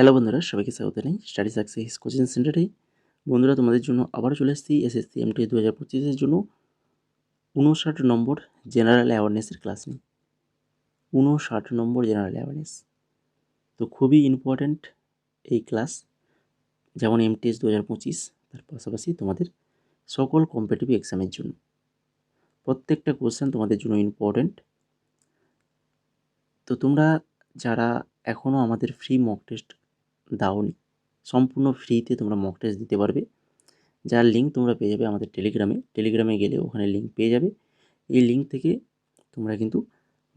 Hello বন্ধুরা, সবাইকে স্বাগত জানাই স্টাডি সাকসেস কোচিং সেন্টারে। বন্ধুরা, তোমাদের জন্য আবারও চলে এসেছি এসএসসি এমটি 2025-এর জন্য 59 নম্বর জেনারেল অ্যাওয়ারনেসের ক্লাস নিই। 59 নম্বর জেনারেল অ্যাওয়ারনেস তো খুবই ইম্পর্ট্যান্ট এই ক্লাস, যেমন এমটিএস 2025, তার পাশাপাশি তোমাদের সকল কম্পিটিটিভ এক্সামের জন্য প্রত্যেকটা কোশ্চেন তোমাদের জন্য ইম্পর্ট্যান্ট। তো তোমরা যারা এখনও আমাদের ফ্রি মক টেস্ট দাওনি, সম্পূর্ণ ফ্রিতে তোমরা মক টেস্ট দিতে পারবে, যার লিঙ্ক তোমরা পেয়ে যাবে আমাদের টেলিগ্রামে গেলে ওখানে লিঙ্ক পেয়ে যাবে। এই লিঙ্ক থেকে তোমরা কিন্তু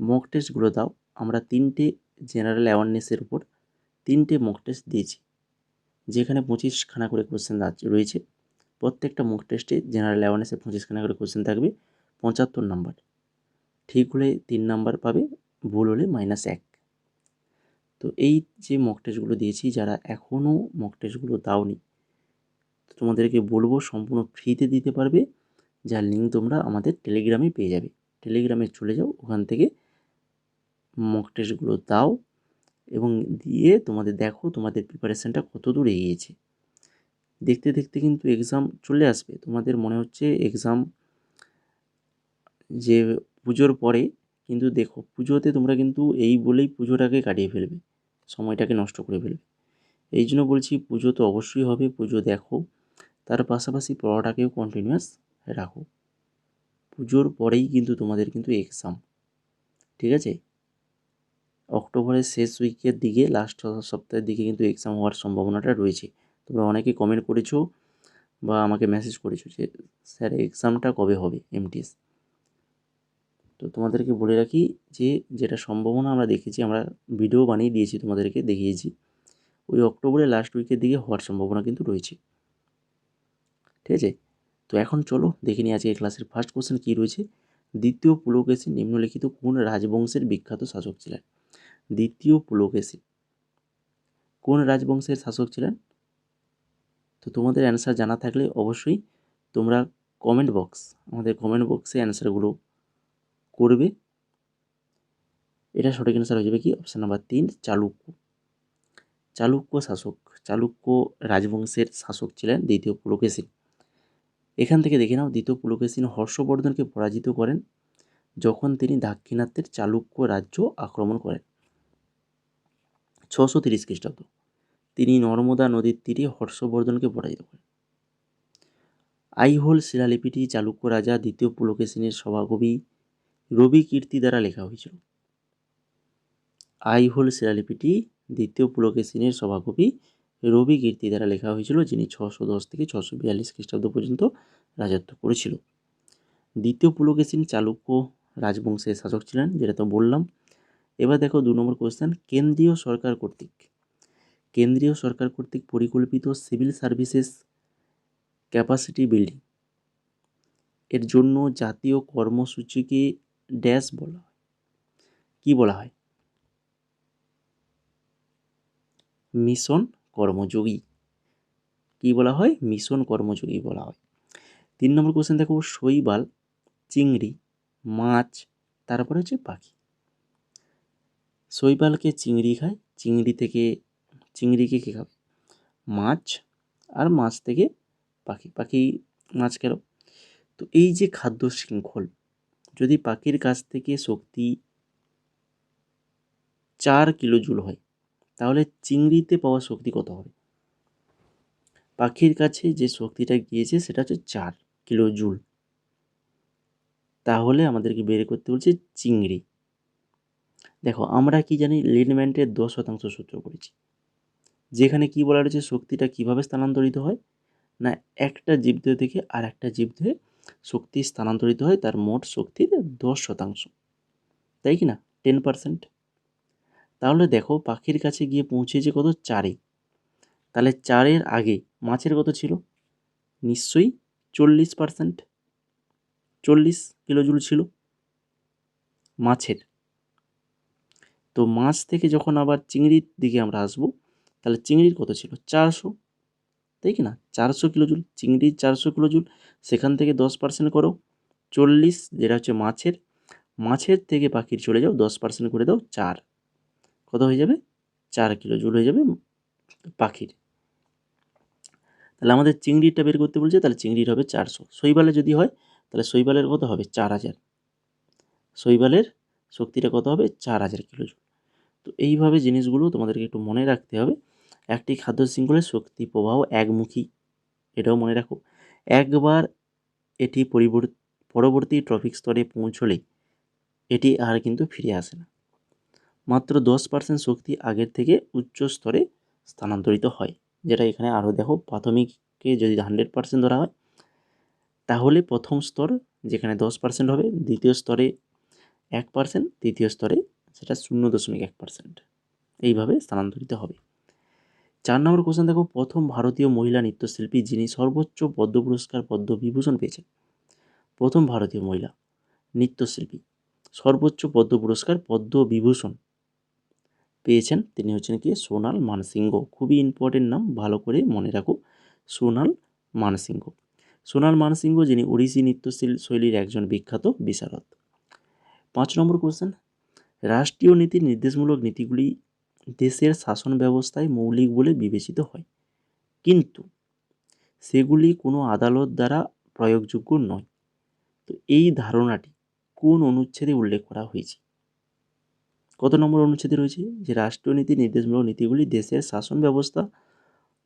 মক টেস্টগুলো দাও। আমরা 3টে জেনারেল অ্যাওয়ারনেসের উপর 3টে মক টেস্ট দিয়েছি, যেখানে 25খানা করে কোশ্চেন রয়েছে। প্রত্যেকটা মক টেস্টে জেনারেল অ্যাওয়ারনেসে 25খানা করে কোশ্চেন থাকবে, 75 নাম্বার। ঠিক হলে 3 নাম্বার পাবে, ভুল হলে -1। তো এই যে মক টেস্টগুলো দিয়েছি, যারা এখনও মক টেস্টগুলো দাওনি, তোমাদেরকে বলবো সম্পূর্ণ ফ্রিতে দিতে পারবে, যার লিঙ্ক তোমরা আমাদের টেলিগ্রামে পেয়ে যাবে। টেলিগ্রামে চলে যাও, ওখান থেকে মক টেস্টগুলো দাও এবং দিয়ে তোমাদের দেখো তোমাদের প্রিপারেশানটা কত দূর এগিয়েছে। দেখতে দেখতে কিন্তু এক্সাম চলে আসবে। তোমাদের মনে হচ্ছে এক্সাম যে পুজোর পরে, কিন্তু দেখো পুজোতে তোমরা কিন্তু এই বলেই পুজোটাকে কাটিয়ে ফেলবে, সময়টাকে নষ্ট করে ফেলবে। এই জন্য বলছি, পুজো তো অবশ্যই হবে, পুজো দেখো, তার পাশাপাশি পড়াটাকেও কন্টিনিউয়াস রাখো। পুজোর পরেই কিন্তু তোমাদের কিন্তু এক্সাম, ঠিক আছে? অক্টোবরের শেষ উইকের দিকে, লাস্ট সপ্তাহের দিকে কিন্তু এক্সাম হওয়ার সম্ভাবনাটা রয়েছে। তোমরা অনেকে কমেন্ট করেছো বা আমাকে মেসেজ করেছো যে স্যার এক্সামটা কবে হবে এমটিএস। তো তোমাদেরকে বলে রাখি যে যেটা সম্ভাবনা আমরা দেখেছি, আমরা ভিডিও বানিয়ে দিয়েছি, তোমাদেরকে দেখিয়েছি, ওই অক্টোবরের লাস্ট উইকের দিকে হওয়ার সম্ভাবনা কিন্তু রয়েছে, ঠিক আছে? তো এখন চলো দেখে নিই আজকে ক্লাসের ফার্স্ট কোশ্চেন কী রয়েছে। দ্বিতীয় পুলকেশী নিম্নলিখিত কোন রাজবংশের বিখ্যাত শাসক ছিলেন? দ্বিতীয় পুলকেশী কোন রাজবংশের শাসক ছিলেন? তো তোমাদের অ্যান্সার জানা থাকলে অবশ্যই তোমরা আমাদের কমেন্ট বক্সে অ্যান্সারগুলো করবে। এটা সঠিক অ্যান্সার হয়ে যাবে কি, অপশান নাম্বার 3, চালুক্য রাজবংশের শাসক ছিলেন দ্বিতীয় পুলকেশী। এখান থেকে দেখে নাও, দ্বিতীয় পুলকেশী হর্ষবর্ধনকে পরাজিত করেন যখন তিনি দাক্ষিণাত্যের চালুক্য রাজ্য আক্রমণ করেন 630 খ্রিস্টাব্দ। তিনি নর্মদা নদীর তীরে হর্ষবর্ধনকে পরাজিত করেন। আইহোল শিলালিপিটি চালুক্য রাজা দ্বিতীয় পুলকেশীনের সভাকবি রবি কীর্তি দ্বারা লেখা হয়েছিল। আইহোল শিলালিপিটি দ্বিতীয় পুলকেশীনের সভাকবি রবি কীর্তি দ্বারা লেখা হয়েছিল, যিনি 610 থেকে 642 খ্রিস্টাব্দ পর্যন্ত রাজত্ব করেছিল। দ্বিতীয় পুলকেশী চালুক্য রাজবংশের শাসক ছিলেন, যেটা তো বললাম। এবার দেখো 2 নম্বর কোয়েশ্চেন, কেন্দ্রীয় সরকার কর্তৃক পরিকল্পিত সিভিল সার্ভিসেস ক্যাপাসিটি বিল্ডিং এর জন্য জাতীয় কর্মসূচিকে ড্যাশ বলা হয়? কি বলা হয়? মিশন কর্মযোগী। কি বলা হয়? মিশন কর্মযোগী বলা হয়। 3 নম্বর কোশ্চেন দেখো, শৈবাল, চিংড়ি, মাছ, তারপরে হচ্ছে পাখি। শৈবালকে চিংড়ি খায়, চিংড়িকে কে খাবে? মাছ, আর মাছ থেকে পাখি মাছ খেল। তো এই যে খাদ্য শৃঙ্খল, যদি পাখির কাছ থেকে শক্তি 4 কিলো জুল হয়, তাহলে চিংড়িতে পাওয়া শক্তি কত হবে? পাখির কাছে যে শক্তিটা গিয়েছে সেটা হচ্ছে 4 কিলো জুল, তাহলে আমাদেরকে বের করতে বলছে চিংড়ি। দেখো আমরা কি জানি, লিনম্যানের 10% সূত্র করেছি, যেখানে কি বলা রয়েছে শক্তিটা কিভাবে স্থানান্তরিত হয় না, একটা জীবদেহ থেকে আর একটা জীবদেহে শক্তি স্থানান্তরিত হয় তার মোট শক্তির 10%, তাই কি না, 10%। তাহলে দেখো পাখির কাছে গিয়ে পৌঁছেছে কত? 4-এ। তাহলে 4-এর আগে মাছের কত ছিল? নিশ্চয়ই 40%, 40 কিলোজুল ছিল মাছের। তো মাছ থেকে যখন আবার চিংড়ির দিকে আমরা আসবো, তাহলে চিংড়ির কত ছিল? 400, তাই কি না, 400 কিলোজুল। চিংড়ির 400 কিলোজুল, সেখান থেকে 10% করো, 40, যেটা হচ্ছে মাছের থেকে পাখির চলে যাও, 10% করে দাও, 4, কত হয়ে যাবে? 4 কিলোজুল হয়ে যাবে পাখির। তাহলে আমাদের চিংড়িটা বের করতে বলছে, তাহলে চিংড়ির হবে 400। শৈবালে যদি হয় তাহলে শৈবালের কত হবে 4000, শৈবালের শক্তিটা কত হবে 4000 কিলোজুল। তো এইভাবে জিনিসগুলো তোমাদেরকে একটু মনে রাখতে হবে। একটি খাদ্য শৃঙ্খলের শক্তি প্রবাহ একমুখী, এটাও মনে রাখো। একবার এটি পরবর্তী ট্রফিক স্তরে পৌঁছলে এটি আর কিন্তু ফিরে আসে না। মাত্র 10% শক্তি আগের থেকে উচ্চ স্তরে স্থানান্তরিত হয়, যেটা এখানে আরও দেখো। প্রাথমিককে যদি 100% ধরা হয় তাহলে প্রথম স্তর যেখানে 10% হবে, দ্বিতীয় স্তরে 1%, তৃতীয় স্তরে সেটা 0.1%, এইভাবে স্থানান্তরিত হবে। 4 নম্বর কোশ্চেন দেখো, প্রথম ভারতীয় মহিলা নৃত্যশিল্পী যিনি সর্বোচ্চ পদ্ম পুরস্কার পদ্মবিভূষণ পেয়েছেন। প্রথম ভারতীয় মহিলা নৃত্যশিল্পী সর্বোচ্চ পদ্ম পুরস্কার পদ্মবিভূষণ পেয়েছেন, তিনি হচ্ছেন কি সোনাল মানসিংহ। খুবই ইম্পর্টেন্ট নাম, ভালো করে মনে রাখো, সোনাল মানসিংহ। সোনাল মানসিংহ যিনি ওড়িশি নৃত্যশৈলীর একজন বিখ্যাত বিশারদ। 5 নম্বর কোশ্চেন, রাষ্ট্রীয় নীতির নির্দেশমূলক নীতিগুলি দেশের শাসন ব্যবস্থায় মৌলিক বলে বিবেচিত হয়, কিন্তু সেগুলি কোনো আদালত দ্বারা প্রয়োগযোগ্য নয়। তো এই ধারণাটি কোন অনুচ্ছেদে উল্লেখ করা হয়েছে? কত নম্বর অনুচ্ছেদে রয়েছে? যে রাষ্ট্রীয় নীতির নির্দেশমূলক নীতিগুলি দেশের শাসন ব্যবস্থা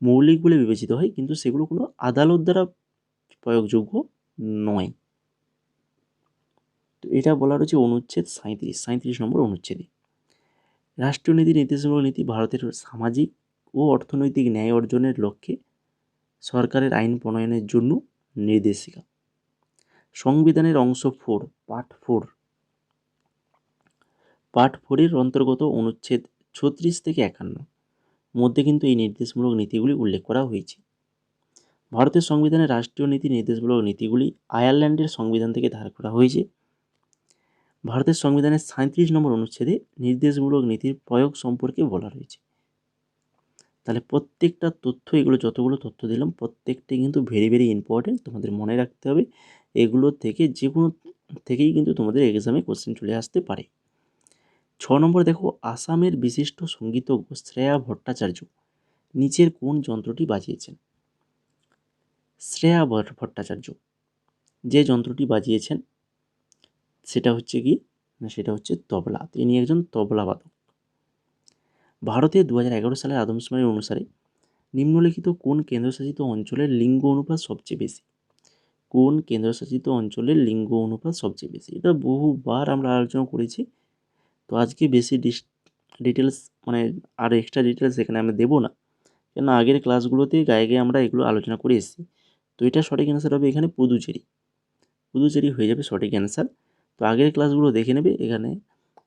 মৌলিক বলে বিবেচিত হয়, কিন্তু সেগুলো কোনো আদালত দ্বারা প্রয়োগযোগ্য নয়। তো এটা বলা রয়েছে অনুচ্ছেদ 37 নম্বর অনুচ্ছেদে। রাষ্ট্রীয় নীতি নির্দেশমূলক নীতি ভারতের সামাজিক ও অর্থনৈতিক ন্যায় অর্জনের লক্ষ্যে সরকারের আইন প্রণয়নের জন্য নির্দেশিকা। সংবিধানের অংশ 4 পার্ট 4 অন্তর্গত অনুচ্ছেদ 36 থেকে 51 মধ্যে কিন্তু এই নির্দেশমূলক নীতিগুলি উল্লেখ করা হয়েছে। ভারতের সংবিধানে রাষ্ট্রীয় নীতি নির্দেশমূলক নীতিগুলি আয়ারল্যান্ডের সংবিধান থেকে ধার করা হয়েছে। ভারতের সংবিধানের 37 নম্বর অনুচ্ছেদে নির্দেশমূলক নীতির প্রয়োগ সম্পর্কে বলা রয়েছে। তাহলে প্রত্যেকটা তথ্য, এগুলো যতগুলো তথ্য দিলাম প্রত্যেকটাই কিন্তু ভেরি ভেরি ইম্পর্টেন্ট, তোমাদের মনে রাখতে হবে। এগুলো থেকে যে কোনো থেকেই কিন্তু তোমাদের এক্সামে কোশ্চেন চলে আসতে পারে। 6 নম্বর দেখো, আসামের বিশিষ্ট সঙ্গীতজ্ঞ শ্রেয়া ভট্টাচার্য নিচের কোন যন্ত্রটি বাজিয়েছেন? শ্রেয়া ভট্টাচার্য যে যন্ত্রটি বাজিয়েছেন সেটা হচ্ছে কি না, সেটা হচ্ছে তবলা। তিনি একজন তবলাবাদক। ভারতে 2011 সালের আদমশুমারি অনুসারে নিম্নলিখিত কোন কেন্দ্রশাসিত অঞ্চলের লিঙ্গ অনুপাত সবচেয়ে বেশি? কোন কেন্দ্রশাসিত অঞ্চলের লিঙ্গ অনুপাত সবচেয়ে বেশি? এটা বহুবার আমরা আলোচনা করেছি, তো আজকে বেশি ডিটেলস মানে আর এক্সট্রা ডিটেলস এখানে আমি দেবো না, কেন আগের ক্লাসগুলোতে গায়ে গায়ে আমরা এগুলো আলোচনা করে এসেছি। তো এটা সঠিক অ্যান্সার হবে এখানে পুদুচেরি হয়ে যাবে সঠিক অ্যান্সার। তো আগের ক্লাসগুলো দেখে নেবে, এখানে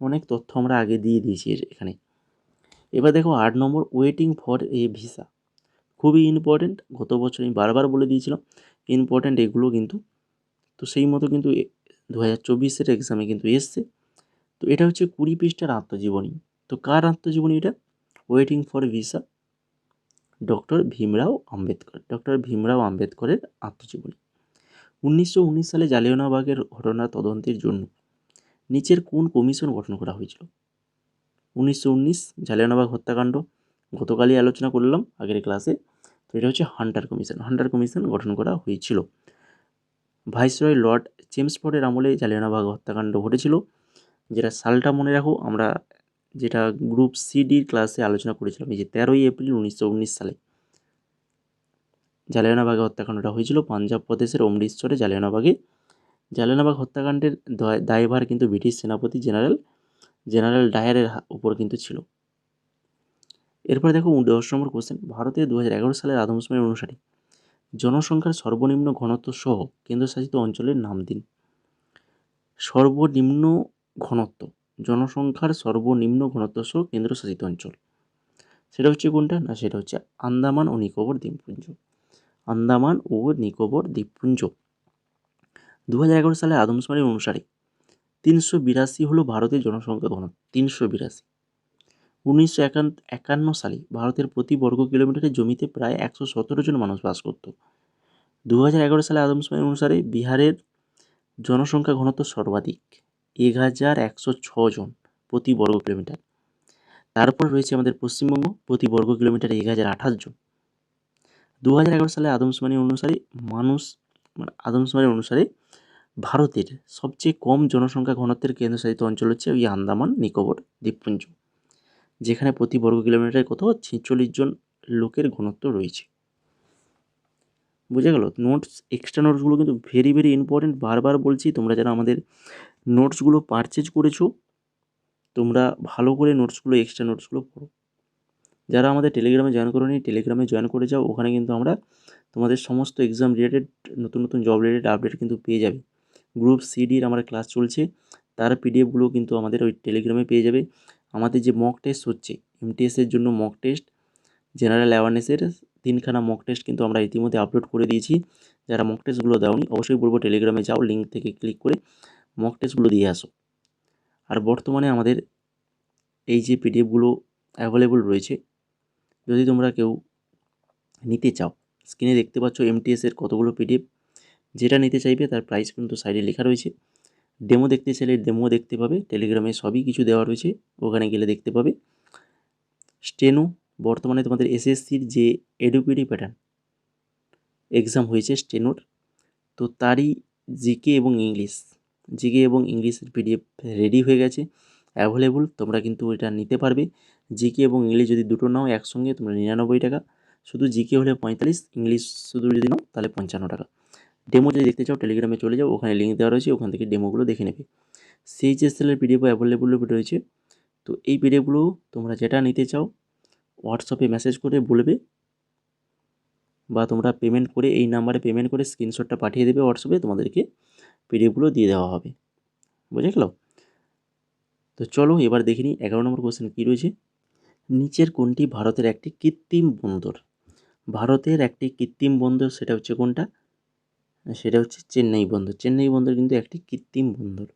অনেক তথ্য আমরা আগে দিয়ে দিয়েছি এখানে। এবার দেখো 8 নম্বর, ওয়েটিং ফর এ ভিসা। খুবই ইম্পর্টেন্ট, গত বছর আমি বারবার বলে দিয়েছিলাম ইম্পর্টেন্ট এগুলো কিন্তু। তো সেই মতো কিন্তু 2024-এর এক্সামে কিন্তু এসছে। তো এটা হচ্ছে 20 পৃষ্ঠার আত্মজীবনী। তো কার আত্মজীবনী এটা? Waiting for visa, doctor Bhimrao আম্বেদকরের আত্মজীবনী। 1919 সালে জালিয়ানওয়ালাবাগের ঘটনা তদন্তের জন্য নিচের কোন কমিশন গঠন করা হয়েছিল? 1919 জালিয়ানওয়ালাবাগ হত্যাকাণ্ড গতকালই আলোচনা করলাম আগের ক্লাসে। তো এটা হচ্ছে হান্টার কমিশন গঠন করা হয়েছিল। ভাইসরয় লর্ড চেমসফোর্ডের আমলে জালিয়ানওয়ালাবাগ হত্যাকাণ্ড ঘটেছিল, যেটা সালটা মনে রাখো, আমরা যেটা গ্রুপ সিডির ক্লাসে আলোচনা করেছিলাম, এই যে 13ই এপ্রিল 1919 সালে জালিয়ানওয়ালাবাগে হত্যাকাণ্ডটা হয়েছিল পাঞ্জাব প্রদেশের অমৃতসরে। জালিয়ানওয়ালাবাগ হত্যাকাণ্ডের দায়ভার কিন্তু ব্রিটিশ সেনাপতি জেনারেল ডায়ারের উপর কিন্তু ছিল। এরপরে দেখো 10 নম্বর কোশ্চেন, ভারতে 2011 সালের আদমশুমারি অনুসারে জনসংখ্যার সর্বনিম্ন ঘনত্ব সহ কেন্দ্রশাসিত অঞ্চলের নাম দিন। জনসংখ্যার সর্বনিম্ন ঘনত্ব সহ কেন্দ্রশাসিত অঞ্চল, সেটা হচ্ছে কোনটা না, সেটা হচ্ছে আন্দামান ও নিকোবর দ্বীপপুঞ্জ। 2011 সালে আদমশুমারি অনুসারে 382 হলো ভারতের জনসংখ্যা ঘনত্ব, 382। 1951 সালে ভারতের প্রতি বর্গ কিলোমিটারে জমিতে প্রায় 117 জন মানুষ বাস করত। 2011 সালে আদমশুমারি অনুসারে বিহারের জনসংখ্যা ঘনত্ব সর্বাধিক, 1106 জন প্রতি বর্গ কিলোমিটার। তারপর রয়েছে আমাদের পশ্চিমবঙ্গ, প্রতি বর্গ কিলোমিটারে 1028 জন। 2011 সালে আদমশুমারি অনুসারে ভারতের সবচেয়ে কম জনসংখ্যা ঘনত্বের কেন্দ্রশাসিত অঞ্চল হচ্ছে ওই আন্দামান নিকোবর দ্বীপপুঞ্জ, যেখানে প্রতি বর্গ কিলোমিটারে কত 46 জন লোকের ঘনত্ব রয়েছে। বুঝে গেল? নোটস, এক্সট্রা নোটসগুলো কিন্তু ভেরি ভেরি ইম্পর্টেন্ট। বারবার বলছি, তোমরা যারা আমাদের নোটসগুলো পারচেজ করেছো, তোমরা ভালো করে নোটসগুলো, এক্সট্রা নোটসগুলো পড়ো। যারা আমাদের টেলিগ্রামে জয়েন করোনি, টেলিগ্রামে জয়েন করে যাও। ওখানে কিন্তু আমরা তোমাদের সমস্ত এক্সাম রিলেটেড, নতুন নতুন জব রিলেটেড আপডেট কিন্তু পেয়ে যাবে। গ্রুপ সিডির আমার ক্লাস চলছে, তার পিডিএফগুলো কিন্তু আমাদের ওই টেলিগ্রামে পেয়ে যাবে। আমাদের যে মক টেস্ট হচ্ছে, এমটিএসের জন্য মক টেস্ট, জেনারেল অ্যাওয়ারনেসের 3খানা মক টেস্ট কিন্তু আমরা ইতিমধ্যে আপলোড করে দিয়েছি। যারা মক টেস্টগুলো দাওনি, অবশ্যই বলবো টেলিগ্রামে যাও, লিঙ্ক থেকে ক্লিক করে মক টেস্টগুলো দিয়ে আসো। আর বর্তমানে আমাদের এই যে পিডিএফগুলো অ্যাভেলেবল রয়েছে, যদি তোমরা কেউ নিতে চাও, স্ক্রিনে দেখতে পাচ্ছ এমটিএসের কতগুলো পিডিএফ। যেটা নিতে চাইবে তার প্রাইস কিন্তু সাইডে লেখা রয়েছে। ডেমো দেখতে চাইলে ডেমো দেখতে পাবে, টেলিগ্রামে সবই কিছু দেওয়া রয়েছে, ওখানে গেলে দেখতে পাবে। স্টেনো, বর্তমানে তোমাদের এসএসসির যে এডুপিডি প্যাটার্ন এক্সাম হয়েছে স্টেনোর, তো তারই জিকে এবং ইংলিশের পিডিএফ রেডি হয়ে গেছে, অ্যাভেলেবল। তোমরা কিন্তু এটা নিতে পারবে। জিকে এবং ইংলিশ যদি দুটো নাও একসঙ্গে, তোমরা 99 টাকা, শুধু জিকে হলে 45, ইংলিশ শুধু যদি নাও তাহলে 55 টাকা। ডেমো যদি দেখতে চাও টেলিগ্রামে চলে যাও, ওখানে লিঙ্ক দেওয়া রয়েছে, ওখান থেকে ডেমোগুলো দেখে নেবে। সিএইচএসএলের পিডিএফও অ্যাভেলেবল রয়েছে। তো এই পিডিএফগুলো তোমরা যেটা নিতে চাও হোয়াটসঅ্যাপে মেসেজ করে বলবে, বা তোমরা পেমেন্ট করে, এই নাম্বারে পেমেন্ট করে স্ক্রিনশটটা পাঠিয়ে দেবে হোয়াটসঅ্যাপে, তোমাদেরকে পিডিএফগুলো দিয়ে দেওয়া হবে। বুঝে গেল? তো চলো এবার দেখে নিই 11 নম্বর কোশ্চেন কী রয়েছে। নিচের কোনটি ভারতের একটি কৃত্রিম বন্দর? ভারতের একটি কৃত্রিম বন্দর, সেটা হচ্ছে কোনটা? সেটা হচ্ছে চেন্নাই বন্দর। চেন্নাই বন্দর কিন্তু একটি কৃত্রিম বন্দর।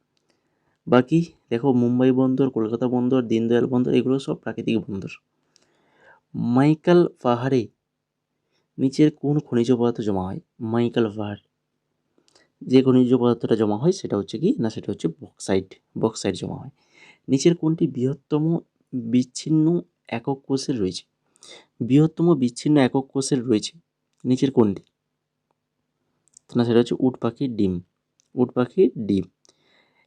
বাকি দেখো, মুম্বাই বন্দর, কলকাতা বন্দর, দীনদয়াল বন্দর, এগুলো সব প্রাকৃতিক বন্দর। মাইকেল পাহাড়ে নিচের কোন খনিজ পদার্থ জমা হয়? মাইকেল পাহাড় যে খনিজ পদার্থটা জমা হয় সেটা হচ্ছে কি না, সেটা হচ্ছে বক্সাইট জমা হয়। নিচের কোনটি বৃহত্তম বিচ্ছিন্ন একক কোষের রয়েছে? বৃহত্তম বিচ্ছিন্ন একক কোষের রয়েছে নিচের কোনটি? না, সেটা হচ্ছে উট পাখির ডিম।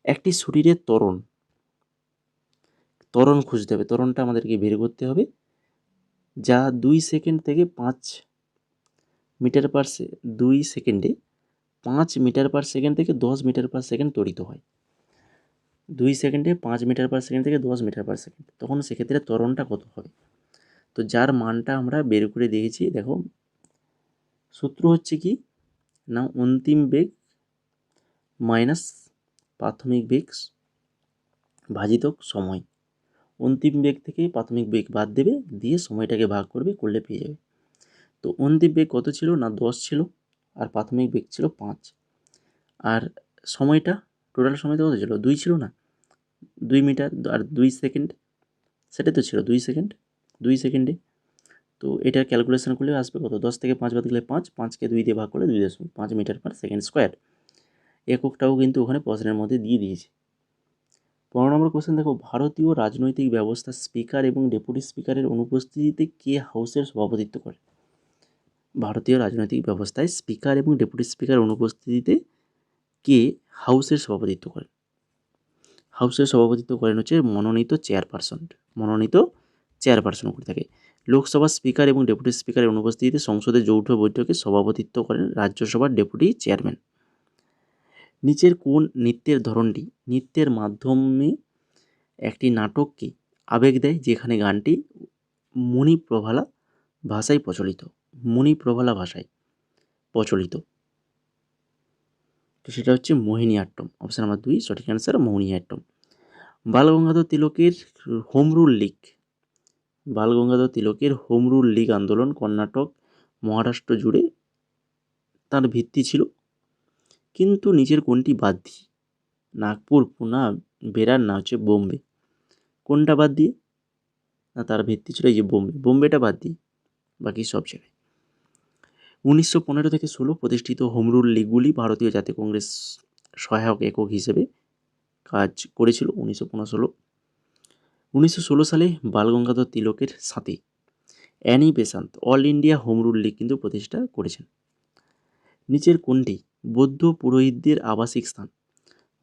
একটি শরীরের ত্বরণ খুঁজতে হবে, ত্বরণটা আমাদেরকে বের করতে হবে, যা 2 সেকেন্ড থেকে 5 মিটার পার 2 সেকেন্ডে 5 মিটার পার সেকেন্ড থেকে 10 মিটার পার সেকেন্ড ত্বরিত হয়। 2 সেকেন্ডে 5 মিটার পার সেকেন্ড থেকে 10 মিটার পার সেকেন্ড, তখন সেক্ষেত্রে ত্বরণটা কত হবে? তো যার মানটা আমরা বের করে দিয়েছি, দেখো সূত্র হচ্ছে কি না, অন্তিম বেগ মাইনাস প্রাথমিক বেগ ভাজিতক সময়। অন্তিম বেগ থেকে প্রাথমিক বেগ বাদ দেবে, দিয়ে সময়টাকে ভাগ করলে পেয়ে যাবে। তো অন্তিম বেগ কত ছিল না, 10 ছিল, আর প্রাথমিক বেগ ছিল 5, আর সময়টা, টোটাল সময়টা কত ছিল, 2 ছিল না, 2 মিটার আর 2 সেকেন্ড, সেটাই তো ছিল 2 সেকেন্ডে। তো এটা ক্যালকুলেশন করলে আসবে কত, 10 থেকে 5 বাদ গেলে 5, 5কে 2 দিয়ে ভাগ করলে 2.5 মিটার পার সেকেন্ড স্কোয়ার। এককটাও কিন্তু ওখানে প্রশ্নের মধ্যে দিয়ে দিয়েছে। 15 নম্বর কোশ্চেন দেখো, ভারতীয় রাজনৈতিক ব্যবস্থা স্পিকার এবং ডেপুটি স্পিকারের অনুপস্থিতিতে কে হাউসের সভাপতিত্ব করে? ভারতীয় রাজনৈতিক ব্যবস্থায় স্পিকার এবং ডেপুটি স্পিকার অনুপস্থিতিতে কে হাউসের সভাপতিত্ব করেন? হাউসের সভাপতিত্ব করেন হচ্ছে মনোনীত চেয়ারপারসন করে থাকে। লোকসভার স্পিকার এবং ডেপুটি স্পিকারের অনুপস্থিতিতে সংসদের যৌথ বৈঠকে সভাপতিত্ব করেন রাজ্যসভার ডেপুটি চেয়ারম্যান। নিচের কোন নৃত্যের ধরনটি নৃত্যের মাধ্যমে একটি নাটককে আবেগ দেয়, যেখানে গানটি মণিপ্রভালা ভাষায় প্রচলিত? তো সেটা হচ্ছে মোহিনীআট্টম। অপশান নাম্বার 2 সঠিক অ্যান্সার, মোহিনীআট্টম। বালগঙ্গাধর তিলকের হোম রুল লীগ আন্দোলন কর্ণাটক, মহারাষ্ট্র জুড়ে তার ভিত্তি ছিল, কিন্তু নিচের কোনটি বাদ দিয়ে? নাগপুর, পুনা, বেরার না হচ্ছে বোম্বে? কোনটা বাদ দিয়ে? না, তার ভিত্তি ছিল এই যে বোম্বেটা বাদ দিয়ে বাকি সব জায়গায়। 1915 থেকে 16 প্রতিষ্ঠিত হোম রুল লীগগুলি ভারতীয় জাতীয় কংগ্রেস সহায়ক একক হিসেবে কাজ করেছিল। 1915-16 1916 সালে বালগঙ্গাধর তিলকের সাথে Annie Besant All India Home Rule League কিন্তু প্রতিষ্ঠা করেছেন। নিচের কোনটি বৌদ্ধ পুরোহিতদের আবাসিক স্থান?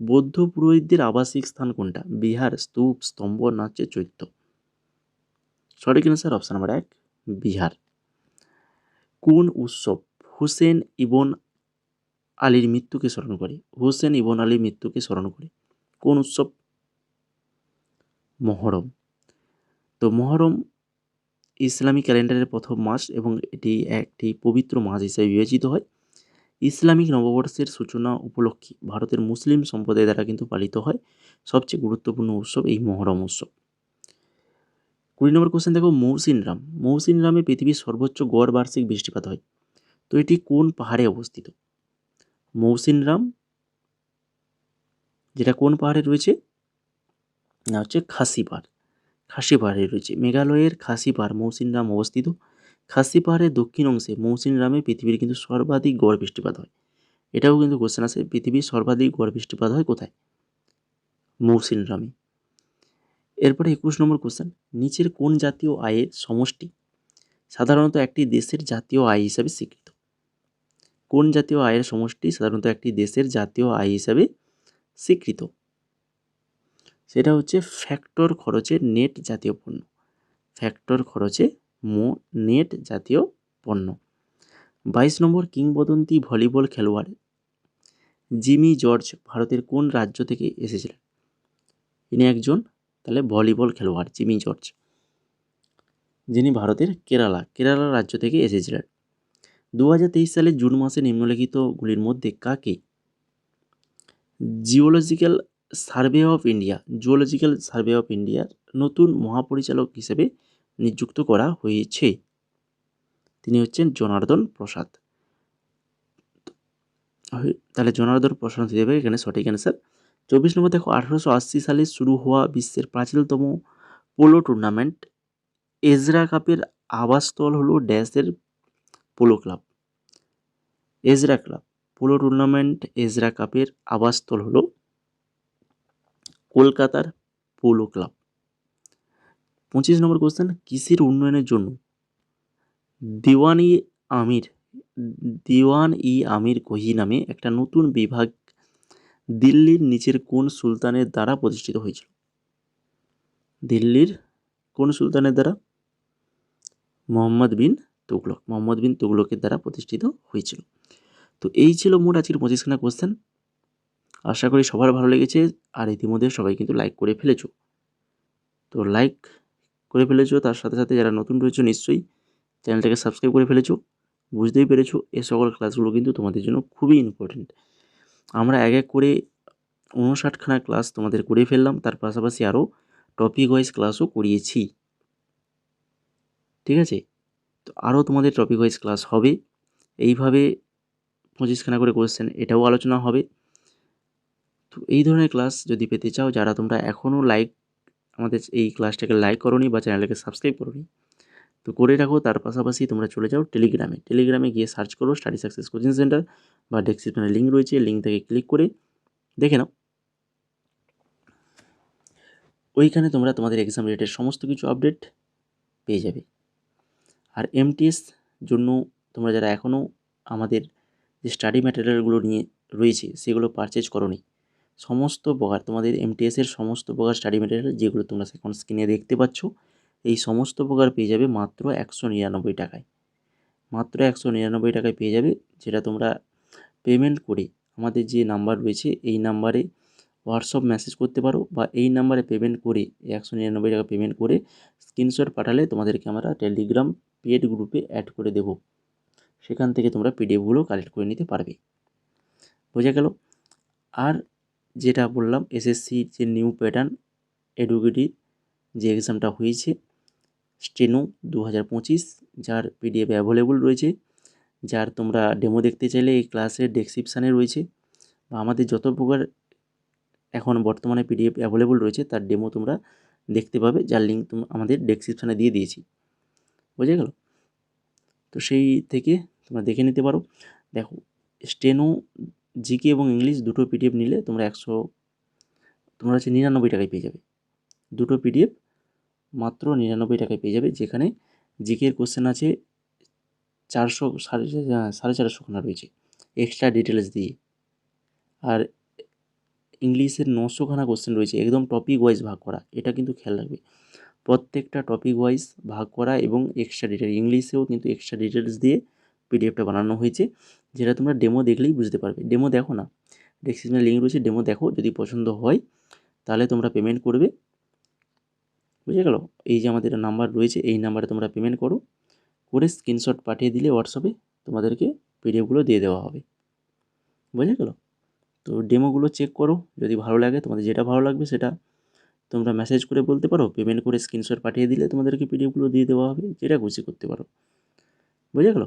বৌদ্ধ পুরোহিতদের আবাসিক স্থান কোনটা? বিহার, স্তূপ, স্তম্ভ না হচ্ছে চৈত্য? সঠিক অ্যান্সার অপশন নাম্বার 1 বিহার। কোন উৎসব হুসেন ইবন আলীর মৃত্যুকে স্মরণ করে? হুসেন ইবন আলীর মৃত্যুকে স্মরণ করে কোন উৎসব? মহরম। তো মহরম ইসলামী ক্যালেন্ডারের প্রথম মাস এবং এটি একটি পবিত্র মাস হিসেবে বিবেচিত হয়। ইসলামিক নববর্ষের সূচনা উপলক্ষে ভারতের মুসলিম সম্প্রদায় দ্বারা কিন্তু পালিত হয় সবচেয়ে গুরুত্বপূর্ণ উৎসব এই মহরম উৎসব। 20 নম্বর কোশ্চেন দেখো, মৌসিনরাম। মৌসিনরামে পৃথিবীর সর্বোচ্চ গড় বার্ষিক বৃষ্টিপাত হয়, তো এটি কোন পাহাড়ে অবস্থিত? মৌসিনরাম যেটা কোন পাহাড়ে রয়েছে না হচ্ছে খাসি পাহাড়। খাসি পাহাড়ে রয়েছে মেঘালয়ের খাসি পাহাড় মৌসিনরাম অবস্থিত। খাসি পাহাড়ের দক্ষিণ অংশে মৌসিনরামে পৃথিবীর কিন্তু সর্বাধিক গড় বৃষ্টিপাত হয়। এটাও কিন্তু কোশ্চেন আছে, পৃথিবীর সর্বাধিক গড় বৃষ্টিপাত হয় কোথায়? মৌসিনরামে। এরপরে 21 নম্বর কোশ্চেন, নিচের কোন জাতীয় আয়ের সমষ্টি সাধারণত একটি দেশের জাতীয় আয় হিসাবে স্বীকৃত? কোন জাতীয় আয়ের সমষ্টি সাধারণত একটি দেশের জাতীয় আয় হিসাবে স্বীকৃত? সেটা হচ্ছে ফ্যাক্টর খরচে নেট জাতীয় পণ্য। ফ্যাক্টর খরচে নেট জাতীয় পণ্য। 22 নম্বর, কিংবদন্তি ভলিবল খেলোয়াড় জিমি জর্জ ভারতের কোন রাজ্য থেকে এসেছিলেন? ইনি একজন তাহলে ভলিবল খেলোয়াড় জিমি জর্জ, যিনি ভারতের কেরালা রাজ্য থেকে এসেছিলেন। 2023 সালের জুন মাসে নিম্নলিখিতগুলির মধ্যে কাকে জিওলজিক্যাল সার্ভে অফ ইন্ডিয়ার নতুন মহাপরিচালক হিসেবে নিযুক্ত করা হয়েছে? তিনি হচ্ছেন জনার্দন প্রসাদ। তাহলে জনার্দন প্রসাদ হয়ে যাবে এখানে সঠিক অ্যান্সার। 24 নম্বর দেখো, 1880 সালে শুরু হওয়া বিশ্বের প্রাচীনতম পোলো টুর্নামেন্ট এজরা কাপের আবাসস্থল হলো ড্যাশের polo club? Ezra club polo tournament Ezra কাপের আবাসস্থল হলো কলকাতার পোলো ক্লাব। 25 নম্বর কোশ্চেন, কৃষির উন্নয়নের জন্য দিওয়ান-ই-আমির গোহি নামে একটা নতুন বিভাগ দিল্লির নিচের কোন সুলতানের দ্বারা প্রতিষ্ঠিত হয়েছিল? দিল্লির কোন সুলতানের দ্বারা? মোহাম্মদ বিন তুগলকের দ্বারা প্রতিষ্ঠিত হয়েছিল। তো এই ছিল মোট আজকের 25খানা কোশ্চেন। আশা করি সবার ভালো লেগেছে, আর ইতিমধ্যে সবাই কিন্তু লাইক করে ফেলেছো। তো লাইক করে ফেলেছো, তার সাথে সাথে যারা নতুন রয়েছে নিশ্চয়ই চ্যানেলটাকে সাবস্ক্রাইব করে ফেলেছো। বুঝতেই পেরেছো এ সকল ক্লাসগুলো কিন্তু তোমাদের জন্য খুবই ইম্পর্টেন্ট। আমরা এক এক করে 59খানা ক্লাস তোমাদের করে ফেললাম, তার পাশাপাশি আরও টপিক ওয়াইজ ক্লাসও করিয়েছি। ঠিক আছে, তো আরও তোমাদের টপিক ওয়াইজ ক্লাস হবে। এইভাবে 25খানা করে কোয়েশ্চেন এটাও আলোচনা হবে। তো এই ধরনের ক্লাস যদি পেতে চাও, যারা তোমরা এখনও আমাদের এই ক্লাসটাকে লাইক করোনি বা চ্যানেলটাকে সাবস্ক্রাইব করোনি, তো করে রাখো। তার পাশাপাশি তোমরা চলে যাও টেলিগ্রামে গিয়ে সার্চ করো স্টাডি সাকসেস কোচিং সেন্টার, বা ডেসক্রিপশনে লিঙ্ক রয়েছে, লিঙ্ক থেকে ক্লিক করে দেখে নাও। ওইখানে তোমরা তোমাদের এক্সাম রিলেটেড সমস্ত কিছু আপডেট পেয়ে যাবে। আর এমটিএস জন্য তোমরা যারা এখনও আমাদের যে স্টাডি ম্যাটেরিয়ালগুলো নিয়ে রয়েছে সেগুলো পারচেজ করোনি, সমস্ত প্রকার তোমাদের এমটিএসের সমস্ত প্রকার স্টাডি ম্যাটেরিয়াল যেগুলো তোমরা এখন স্ক্রিনে দেখতে পাচ্ছ, এই সমস্ত প্রকার পেয়ে যাবে মাত্র 199 টাকায়। মাত্র 199 টাকায় পেয়ে যাবে, যেটা তোমরা পেমেন্ট করে আমাদের যে নাম্বার রয়েছে এই নাম্বারে হোয়াটসঅ্যাপ মেসেজ করতে পারো, বা এই নাম্বারে পেমেন্ট করে 199 টাকা পেমেন্ট করে স্ক্রিনশট পাঠালে তোমাদেরকে আমরা টেলিগ্রাম পেড গ্রুপে অ্যাড করে দেব। সেখান থেকে তোমরা পিডিএফগুলো কালেক্ট করে নিতে পারবে। বোঝা গেল? আর যেটা বললাম, এসএসসির যে নিউ প্যাটার্ন এডুকেটিভ যে এক্সামটা হয়েছে স্টেনো 2025, যার পিডিএফ অ্যাভেলেবল রয়েছে, যার তোমরা ডেমো দেখতে চাইলে এই ক্লাসের ডেসক্রিপশানে রয়েছে, বা আমাদের যত প্রকার এখন বর্তমানে পিডিএফ অ্যাভেলেবল রয়েছে তার ডেমো তোমরা দেখতে পাবে, যার লিঙ্ক আমাদের ডেসক্রিপশানে দিয়ে দিয়েছি। বোঝা গেল? তো সেই থেকে তোমরা দেখে নিতে পারো। দেখো, স্টেনো, জিকে এবং ইংলিশ দুটো পিডিএফ নিলে তোমরা 99 টাকায় পেয়ে যাবে দুটো পিডিএফ। মাত্র 99 টাকায় পেয়ে যাবে, যেখানে জিকের কোশ্চেন আছে 400 450 রয়েছে এক্সট্রা ডিটেলস দিয়ে। আর ইংলিশের 900 কোশ্চেন রয়েছে, একদম টপিক ওয়াইজ ভাগ করা, এটা কিন্তু খেয়াল রাখবে। প্রত্যেকটা টপিক ওয়াইজ ভাগ করা এবং এক্সট্রা ডিটেল, ইংলিশেও কিন্তু এক্সট্রা ডিটেলস দিয়ে পিডিএফটা বানানো হয়েছে, যেটা তোমরা ডেমো দেখলেই বুঝতে পারবে। ডেমো দেখো না, ডেসক্রিপশনে লিঙ্ক রয়েছে, ডেমো দেখো, যদি পছন্দ হয় তাহলে তোমরা পেমেন্ট করবে। বুঝে গেল? এই যে আমাদের নাম্বার রয়েছে, এই নাম্বারে তোমরা পেমেন্ট করো, করে স্ক্রিনশট পাঠিয়ে দিলে হোয়াটসঅ্যাপে তোমাদেরকে পিডিএফগুলো দিয়ে দেওয়া হবে। বুঝে গেল? তো ডেমোগুলো চেক করো, যদি ভালো লাগে, তোমাদের যেটা ভালো লাগবে সেটা তোমরা মেসেজ করে বলতে পারো, পেমেন্ট করে স্ক্রিনশট পাঠিয়ে দিলে তোমাদেরকে পিডিএফগুলো দিয়ে দেওয়া হবে, যেটা খুশি করতে পারো। বুঝে গেল?